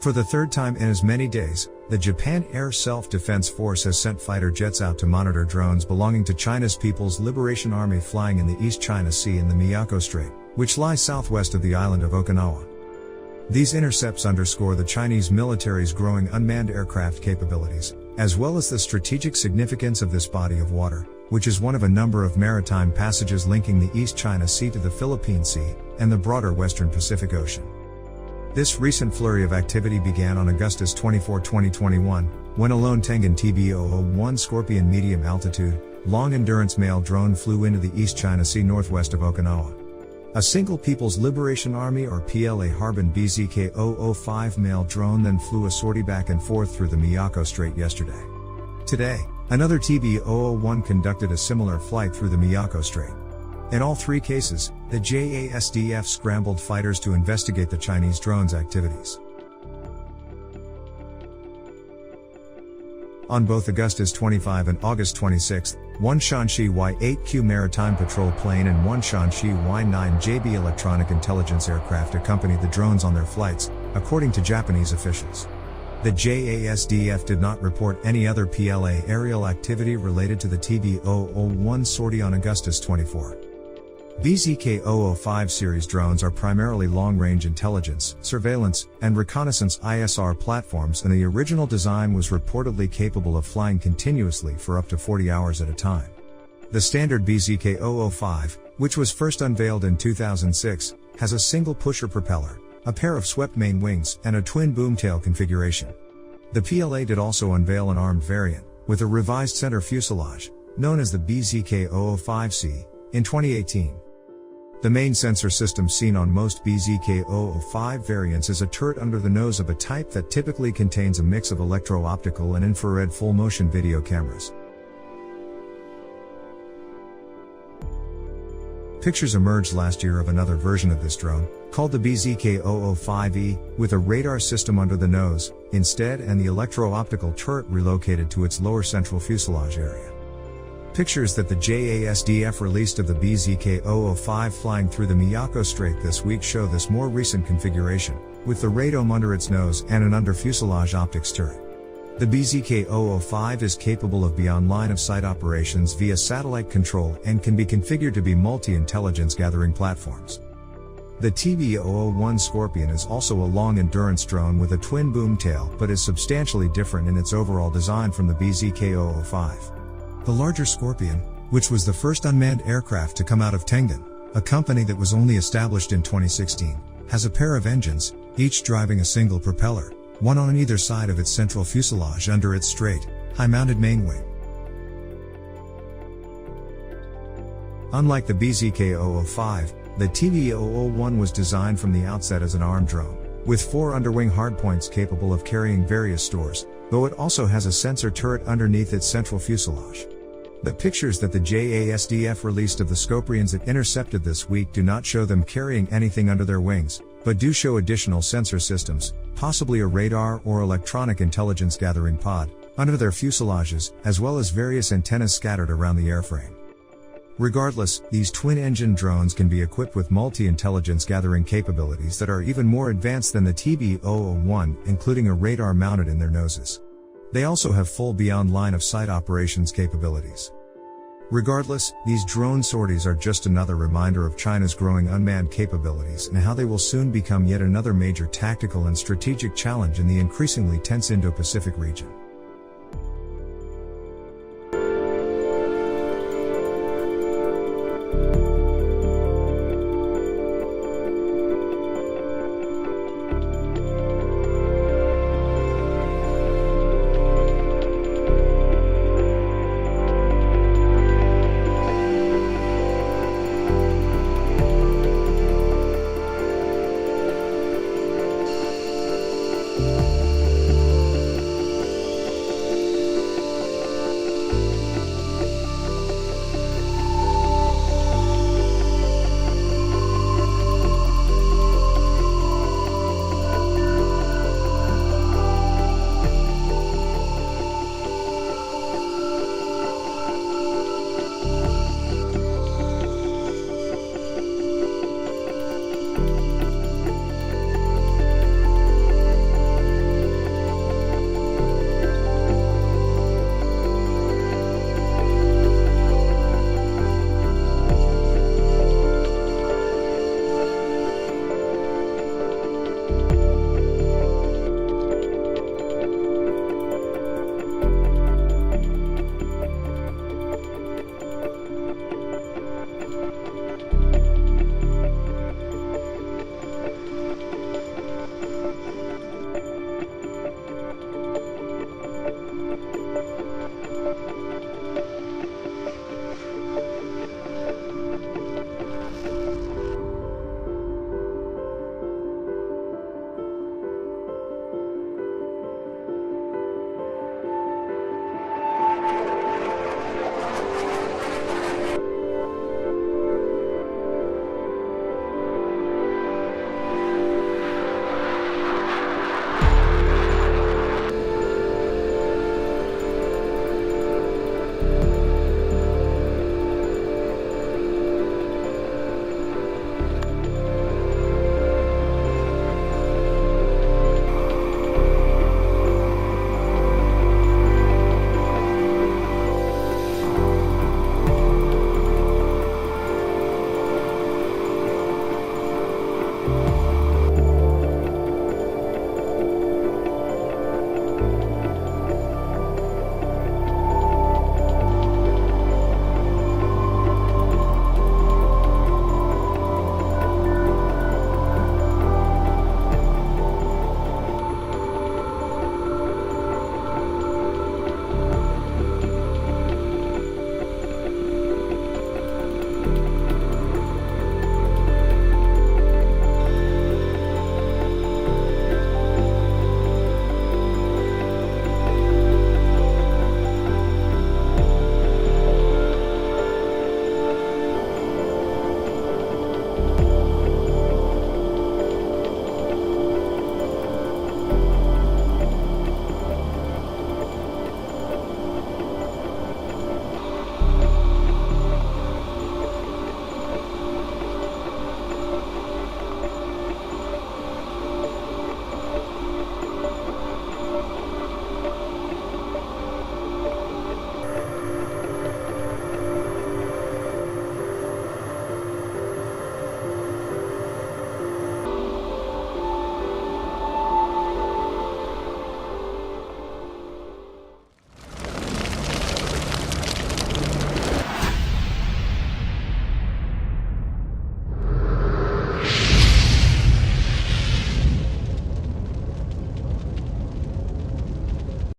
For the third time in as many days, the Japan Air Self-Defense Force has sent fighter jets out to monitor drones belonging to China's People's Liberation Army flying in the East China Sea and the Miyako Strait, which lies southwest of the island of Okinawa. These intercepts underscore the Chinese military's growing unmanned aircraft capabilities, as well as the strategic significance of this body of water, which is one of a number of maritime passages linking the East China Sea to the Philippine Sea and the broader Western Pacific Ocean. This recent flurry of activity began on August 24, 2021, when a lone Tengen TB001 Scorpion medium-altitude, long-endurance mail drone flew into the East China Sea northwest of Okinawa. A single People's Liberation Army or PLA Harbin BZK-005 mail drone then flew a sortie back and forth through the Miyako Strait yesterday. Today, another TB001 conducted a similar flight through the Miyako Strait. In all three cases, the JASDF scrambled fighters to investigate the Chinese drones' activities. On both August 25 and August 26, one Shanxi Y-8Q Maritime Patrol plane and one Shanxi Y-9JB electronic intelligence aircraft accompanied the drones on their flights, according to Japanese officials. The JASDF did not report any other PLA aerial activity related to the TB001 sortie on August 24. BZK-005 series drones are primarily long-range intelligence, surveillance, and reconnaissance ISR platforms, and the original design was reportedly capable of flying continuously for up to 40 hours at a time. The standard BZK-005, which was first unveiled in 2006, has a single pusher propeller, a pair of swept main wings, and a twin boomtail configuration. The PLA did also unveil an armed variant, with a revised center fuselage, known as the BZK-005C, in 2018. The main sensor system seen on most BZK-005 variants is a turret under the nose of a type that typically contains a mix of electro-optical and infrared full-motion video cameras. Pictures emerged last year of another version of this drone, called the BZK-005E, with a radar system under the nose, instead, and the electro-optical turret relocated to its lower central fuselage area. Pictures that the JASDF released of the BZK-005 flying through the Miyako Strait this week show this more recent configuration, with the radome under its nose and an under-fuselage optics turret. The BZK-005 is capable of beyond line-of-sight operations via satellite control and can be configured to be multi-intelligence gathering platforms. The TB001 Scorpion is also a long-endurance drone with a twin boom tail, but is substantially different in its overall design from the BZK-005. The larger Scorpion, which was the first unmanned aircraft to come out of Tengen, a company that was only established in 2016, has a pair of engines, each driving a single propeller, one on either side of its central fuselage under its straight, high-mounted main wing. Unlike the BZK-005, the TB001 was designed from the outset as an armed drone, with 4 underwing hardpoints capable of carrying various stores, though it also has a sensor turret underneath its central fuselage. The pictures that the JASDF released of the Scorpions it intercepted this week do not show them carrying anything under their wings, but do show additional sensor systems, possibly a radar or electronic intelligence gathering pod, under their fuselages, as well as various antennas scattered around the airframe. Regardless, these twin-engine drones can be equipped with multi-intelligence gathering capabilities that are even more advanced than the TB001, including a radar mounted in their noses. They also have full beyond line-of-sight operations capabilities. Regardless, these drone sorties are just another reminder of China's growing unmanned capabilities and how they will soon become yet another major tactical and strategic challenge in the increasingly tense Indo-Pacific region.